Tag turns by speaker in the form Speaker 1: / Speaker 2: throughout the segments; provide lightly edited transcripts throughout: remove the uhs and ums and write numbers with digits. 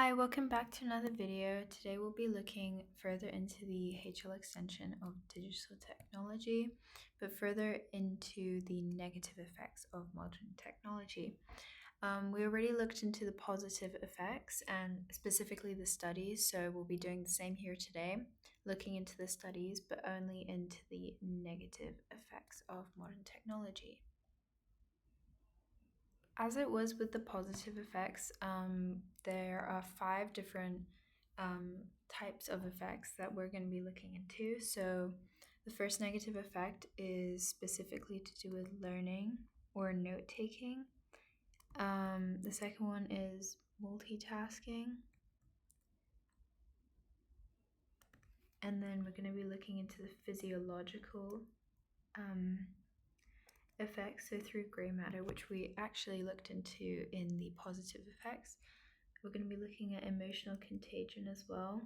Speaker 1: Hi, welcome back to another video. Today we'll be looking further into the HL extension of digital technology, but further into the negative effects of modern technology. We already looked into the positive effects and specifically the studies, so we'll be doing the same here today, looking into the studies, but only into the negative effects of modern technology. As it was with the positive effects, there are 5 different types of effects that we're going to be looking into. So the first negative effect is specifically to do with learning or note taking. The second one is multitasking. And then we're going to be looking into the physiological effects, so through grey matter, which we actually looked into in the positive effects. We're going to be looking at emotional contagion as well.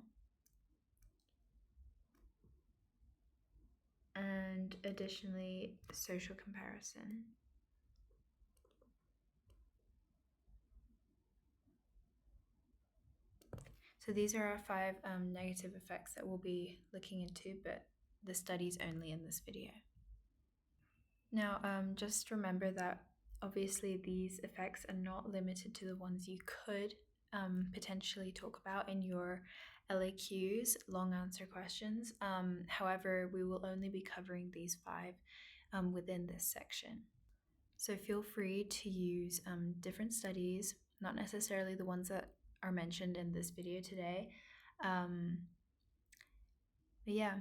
Speaker 1: And additionally, social comparison. So these are our 5 negative effects that we'll be looking into, but the study's only in this video. Now, just remember that obviously these effects are not limited to the ones you could potentially talk about in your LAQs, long answer questions. However, we will only be covering these 5 within this section. So feel free to use different studies, not necessarily the ones that are mentioned in this video today. But yeah.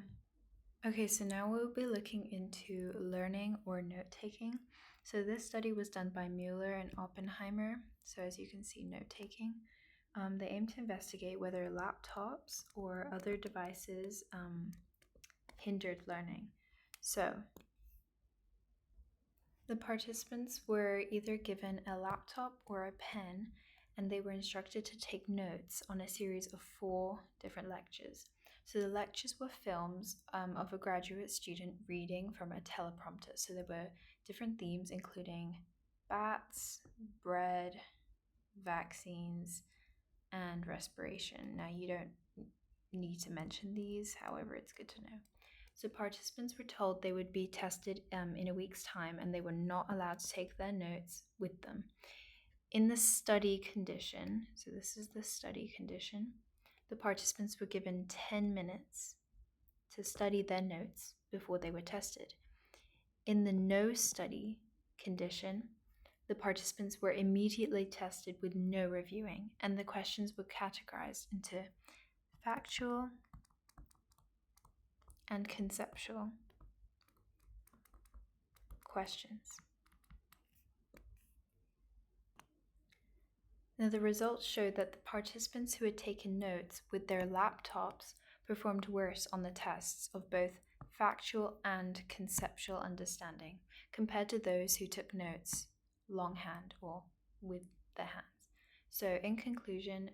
Speaker 1: Okay, so now we'll be looking into learning or note-taking. So this study was done by Mueller and Oppenheimer. So as you can see, note-taking. They aim to investigate whether laptops or other devices hindered learning. So the participants were either given a laptop or a pen, and they were instructed to take notes on a series of 4 different lectures. So the lectures were films of a graduate student reading from a teleprompter. So there were different themes, including bats, bread, vaccines, and respiration. Now, you don't need to mention these, however, it's good to know. So participants were told they would be tested in a week's time, and they were not allowed to take their notes with them. In the study condition, so this is the study condition, the participants were given 10 minutes to study their notes before they were tested. In the no study condition, the participants were immediately tested with no reviewing, and the questions were categorized into factual and conceptual questions. Now, the results showed that the participants who had taken notes with their laptops performed worse on the tests of both factual and conceptual understanding compared to those who took notes longhand or with their hands. So in conclusion,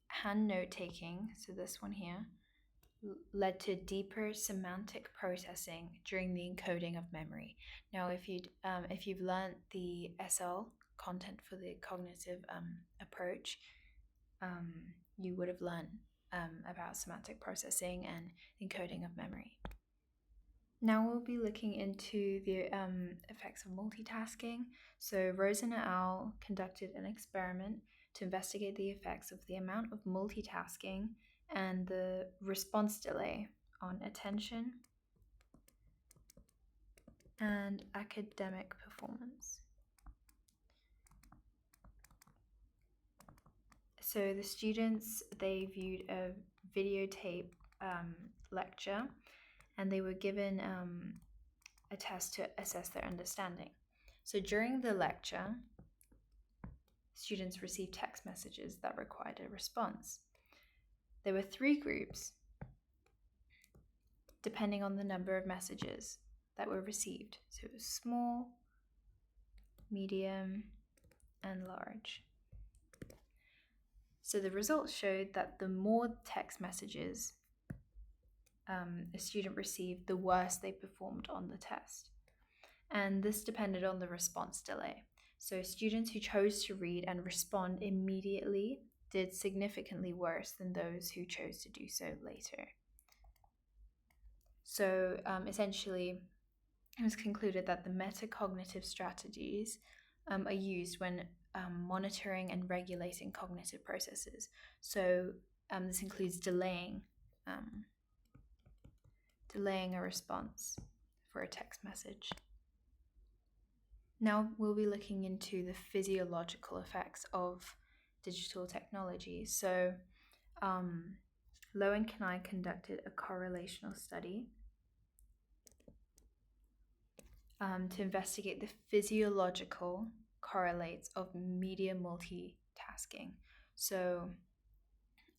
Speaker 1: hand note-taking, so this one here, led to deeper semantic processing during the encoding of memory. Now, if you've learned the SL content for the cognitive approach, you would have learned about semantic processing and encoding of memory. Now we'll be looking into the effects of multitasking. So Rosen et al. Conducted an experiment to investigate the effects of the amount of multitasking and the response delay on attention and academic performance. So the students, they viewed a videotape lecture, and they were given a test to assess their understanding. So during the lecture, students received text messages that required a response. There were 3 groups, depending on the number of messages that were received. So it was small, medium, and large. So the results showed that the more text messages a student received, the worse they performed on the test. And this depended on the response delay. So students who chose to read and respond immediately did significantly worse than those who chose to do so later. So essentially, it was concluded that the metacognitive strategies are used when monitoring and regulating cognitive processes. So this includes delaying a response for a text message. Now we'll be looking into the physiological effects of digital technology. So Low and Kenai conducted a correlational study to investigate the physiological correlates of media multitasking. So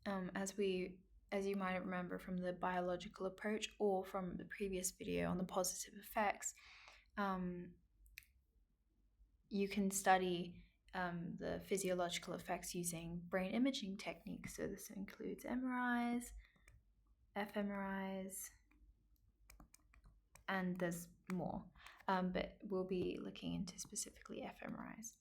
Speaker 1: as you might remember from the biological approach or from the previous video on the positive effects, you can study the physiological effects using brain imaging techniques. So this includes MRIs, fMRIs, and there's more, but we'll be looking into specifically fMRIs.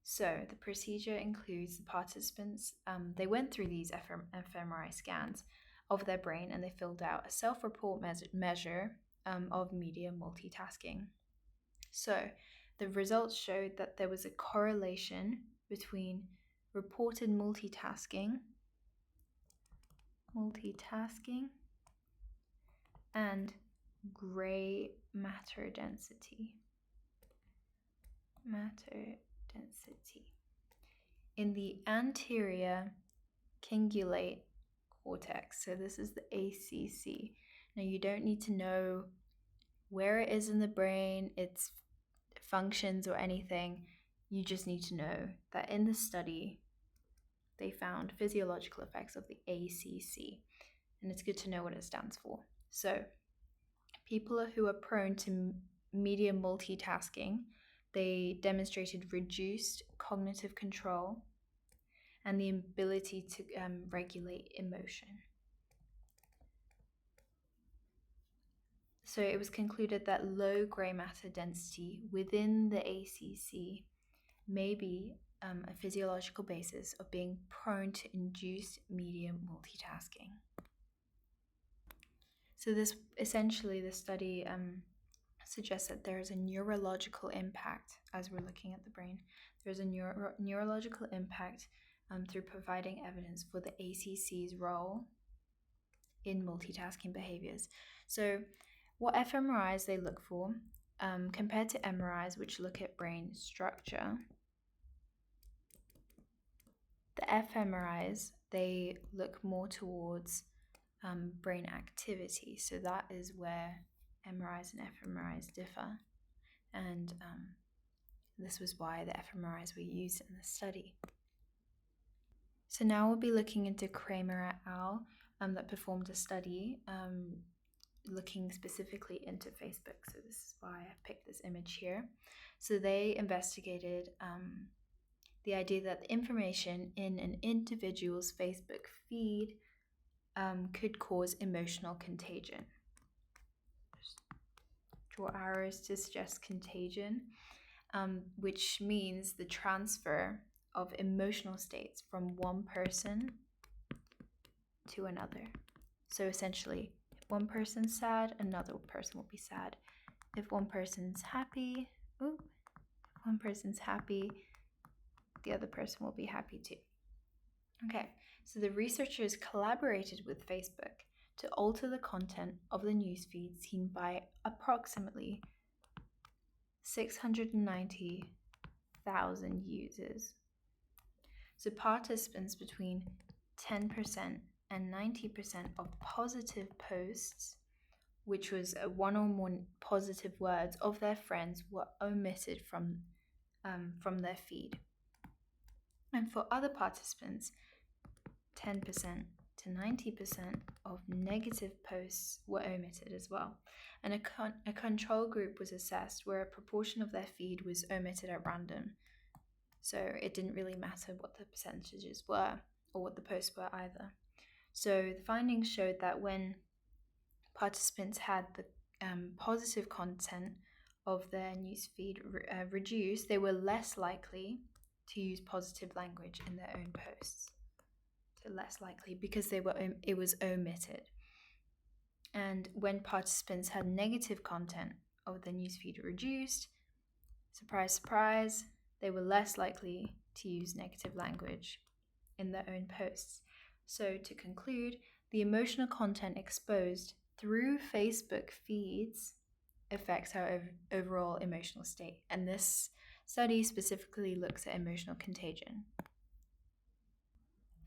Speaker 1: So the procedure includes the participants, they went through these fMRI scans of their brain and they filled out a self-report measure of media multitasking. So the results showed that there was a correlation between reported multitasking and gray matter density in the anterior cingulate cortex. So this is the ACC. Now you don't need to know where it is in the brain, its functions or anything. You just need to know that in the study they found physiological effects of the ACC, and it's good to know what it stands for. So people who are prone to media multitasking, they demonstrated reduced cognitive control and the ability to regulate emotion. So it was concluded that low gray matter density within the ACC may be a physiological basis of being prone to induced media multitasking. So this study suggests that there is a neurological impact as we're looking at the brain. There's a neurological impact through providing evidence for the ACC's role in multitasking behaviors. So what fMRIs they look for compared to MRIs, which look at brain structure, the fMRIs, they look more towards brain activity. So that is where MRIs and fMRIs differ. And this was why the fMRIs were used in the study. So now we'll be looking into Kramer et al. That performed a study looking specifically into Facebook. So this is why I picked this image here. So they investigated the idea that the information in an individual's Facebook feed could cause emotional contagion. Just draw arrows to suggest contagion, which means the transfer of emotional states from one person to another. So essentially, if one person's sad, another person will be sad. If one person's happy, the other person will be happy too. Okay, so the researchers collaborated with Facebook to alter the content of the newsfeed seen by approximately 690,000 users. So participants between 10% and 90% of positive posts, which was one or more positive words of their friends, were omitted from their feed. And for other participants, 10% to 90% of negative posts were omitted as well. And a control group was assessed where a proportion of their feed was omitted at random. So it didn't really matter what the percentages were or what the posts were either. So the findings showed that when participants had the positive content of their newsfeed reduced, they were less likely to use positive language in their own posts. less likely because it was omitted. And when participants had negative content of the newsfeed reduced, surprise, surprise, they were less likely to use negative language in their own posts. So to conclude, the emotional content exposed through Facebook feeds affects our overall emotional state. And this study specifically looks at emotional contagion.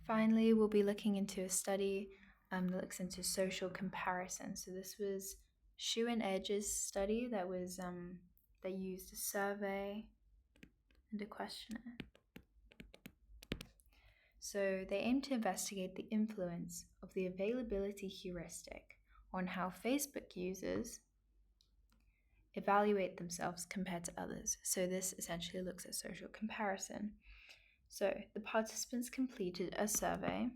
Speaker 1: Finally, we'll be looking into a study that looks into social comparison. So this was Shu and Edge's study that was they used a survey and a questionnaire. So they aimed to investigate the influence of the availability heuristic on how Facebook users evaluate themselves compared to others. So this essentially looks at social comparison. So the participants completed a survey.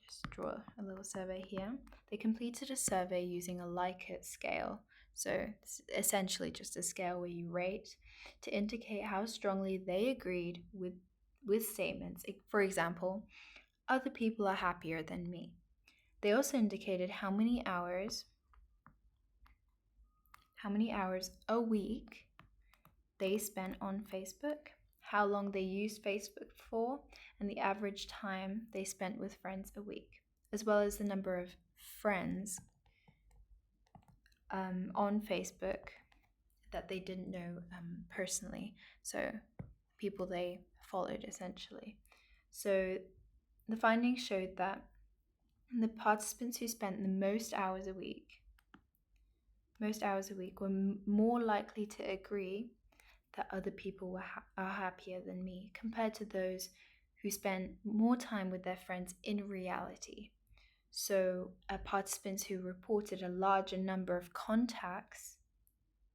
Speaker 1: Just draw a little survey here. They completed a survey using a Likert scale. So it's essentially just a scale where you rate to indicate how strongly they agreed with statements. For example, other people are happier than me. They also indicated how many hours a week they spent on Facebook, how long they used Facebook for, and the average time they spent with friends a week, as well as the number of friends on Facebook that they didn't know personally. So people they followed essentially. So the findings showed that the participants who spent the most hours a week were more likely to agree that other people are happier than me compared to those who spent more time with their friends in reality. So participants who reported a larger number of contacts,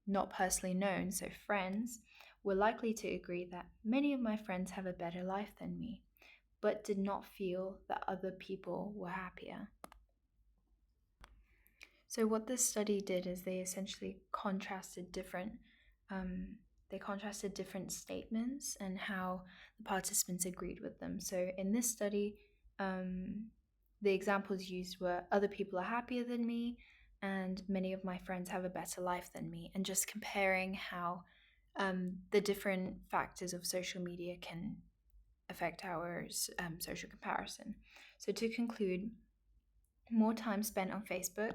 Speaker 1: not personally known, so friends, were likely to agree that many of my friends have a better life than me, but did not feel that other people were happier. So what this study did is they essentially contrasted different statements and how the participants agreed with them. So in this study, the examples used were other people are happier than me and many of my friends have a better life than me, and just comparing how the different factors of social media can affect our social comparison. So to conclude, more time spent on Facebook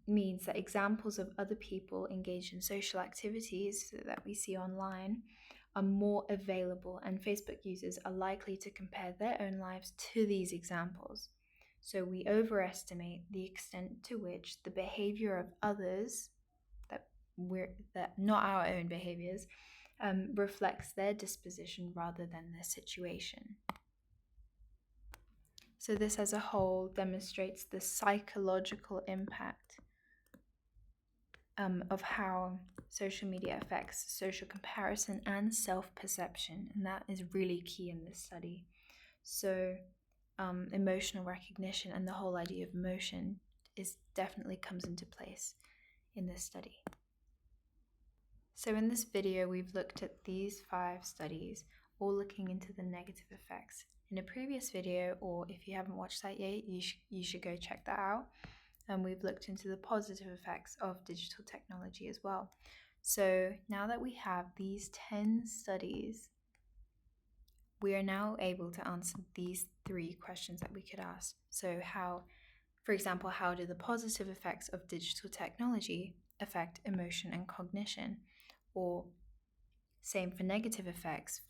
Speaker 1: means that examples of other people engaged in social activities that we see online are more available, and Facebook users are likely to compare their own lives to these examples. So we overestimate the extent to which the behavior of others, that not our own behaviors, reflects their disposition rather than their situation. So this as a whole demonstrates the psychological impact of how social media affects social comparison and self-perception, and that is really key in this study. So emotional recognition and the whole idea of emotion definitely comes into place in this study. So in this video, we've looked at these 5 studies, all looking into the negative effects. In a previous video, or if you haven't watched that yet, you should go check that out. And we've looked into the positive effects of digital technology as well. So now that we have these 10 studies, we are now able to answer these 3 questions that we could ask. So for example, how do the positive effects of digital technology affect emotion and cognition? Or same for negative effects,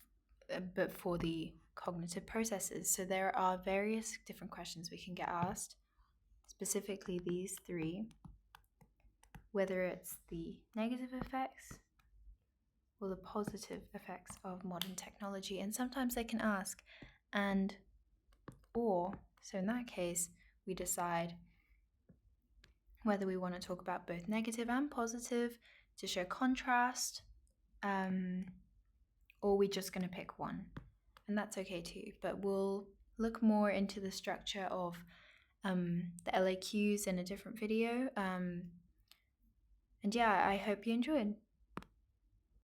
Speaker 1: but for the cognitive processes. So there are various different questions we can get asked, specifically these 3, whether it's the negative effects or the positive effects of modern technology. And sometimes they can ask so in that case, we decide whether we want to talk about both negative and positive to show contrast, or we're just going to pick one. And that's okay too, but we'll look more into the structure of the LAQs in a different video. And yeah, I hope you enjoyed.